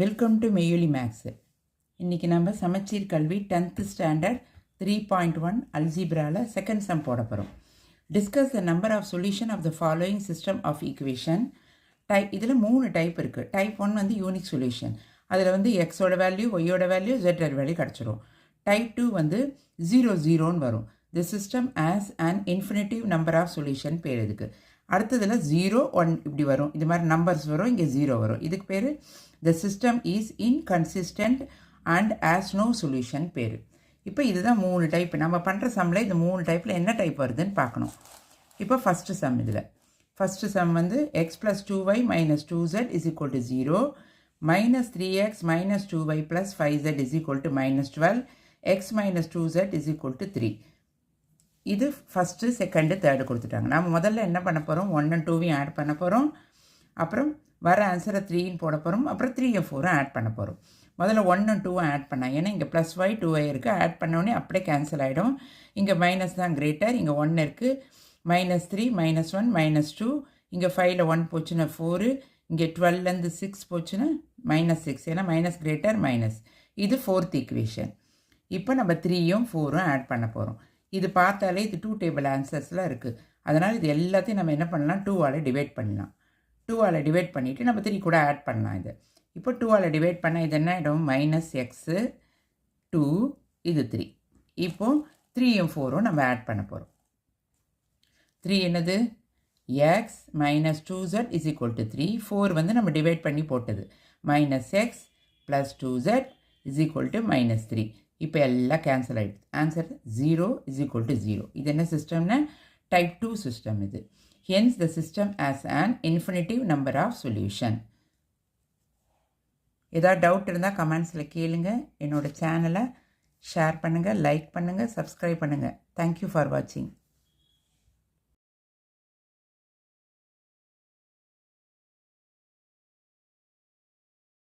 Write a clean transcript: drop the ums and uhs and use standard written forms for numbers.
Welcome to மெய்யொலி maths. இன்றைக்கி நம்ம சமச்சீர் கல்வி 10th ஸ்டாண்டர்ட் 3.1 அல்ஜிப்ராவில் செகண்ட் சம் போட போகிறோம். Discuss the number of solution of the following system of equation. இதில் 3 டைப் இருக்குது. டைப் 1 வந்து யூனிக் சொல்யூஷன். அதில் வந்து எக்ஸோட வேல்யூ, ஒய்யோட வேல்யூ, ஜெட்டோட வேல்யூ கிடச்சிரும். டைப் 2 வந்து 0 வரும். The system has and infinitive number of solution பேர் இதுக்கு. அடுத்ததில் 0 1 இப்படி வரும். இது மாதிரி நம்பர்ஸ் வரும், இங்கே 0 வரும். இதுக்கு பேர் the system is inconsistent and has no solution பேர். இப்போ இதுதான் 3 டைப். நம்ம பண்ணுற சம்மில் இந்த 3 டைப்பில் என்ன டைப் வருதுன்னு பார்க்கணும். இப்போ ஃபஸ்ட்டு சம் இதில் ஃபஸ்ட்டு சம் வந்து x + 2y - 2z = 0, -3x - 2y + 5z = -12, x - 2z = 3. இது ஃபஸ்ட்டு செகண்டு தேர்டு கொடுத்துட்டாங்க. நம்ம முதல்ல என்ன பண்ண போகிறோம், 1 and 2வையும் ஆட் பண்ண போகிறோம். அப்புறம் வர ஆன்சரை 3ன்னு போட போகிறோம். அப்புறம் 3 and 4 ஆட் பண்ண போகிறோம். முதல்ல 1 and 2 ஆட் பண்ணால், ஏன்னா இங்கே +y 2y இருக்குது, ஆட் பண்ணோடனே அப்படியே கேன்சல் ஆகிடும். இங்கே மைனஸ் தான் கிரேட்டர், இங்கே 1 இருக்குது, -3 -1 -2, இங்கே 5ல் 1 போச்சுன்னா 4, இங்கே 12லேருந்து 6 போச்சுன்னா -6, ஏன்னா மைனஸ் கிரேட்டர் மைனஸ். இது 4th ஈக்குவேஷன். இப்போ நம்ம 3யும் 4ம் ஆட் பண்ண போகிறோம். இது பார்த்தாலே இது 2 டேபிள் ஆன்சர்ஸில் இருக்குது. அதனால் இது எல்லாத்தையும் நம்ம என்ன பண்ணலாம், 2ஆல் டிவைட் பண்ணலாம். 2ஆல் டிவைட் பண்ணிவிட்டு நம்ம 3 கூட ஆட் பண்ணலாம். இது இப்போ 2ஆல் டிவைட் பண்ணால் இது என்ன ஆகிடும், -x 2, இது 3. இப்போது 3யும் 4ம் நம்ம ஆட் பண்ண போகிறோம். 3 என்னது, x - 2z = 3. 4 வந்து நம்ம டிவைட் பண்ணி போட்டது, -x + 2z = -3. இப்போ எல்லாம் கேன்சல் ஆகிடுது. ஆன்சர் 0 = 0. இது என்ன சிஸ்டம்னா டைப் 2 சிஸ்டம் இது. Hence the system has an infinitive number of solution. ஏதாவது டவுட் இருந்தால் கமெண்ட்ஸில் கேளுங்க. என்னோடய சேனலை ஷேர் பண்ணுங்கள், லைக் பண்ணுங்கள், சப்ஸ்கிரைப் பண்ணுங்கள். தேங்க்யூ ஃபார் வாட்சிங்.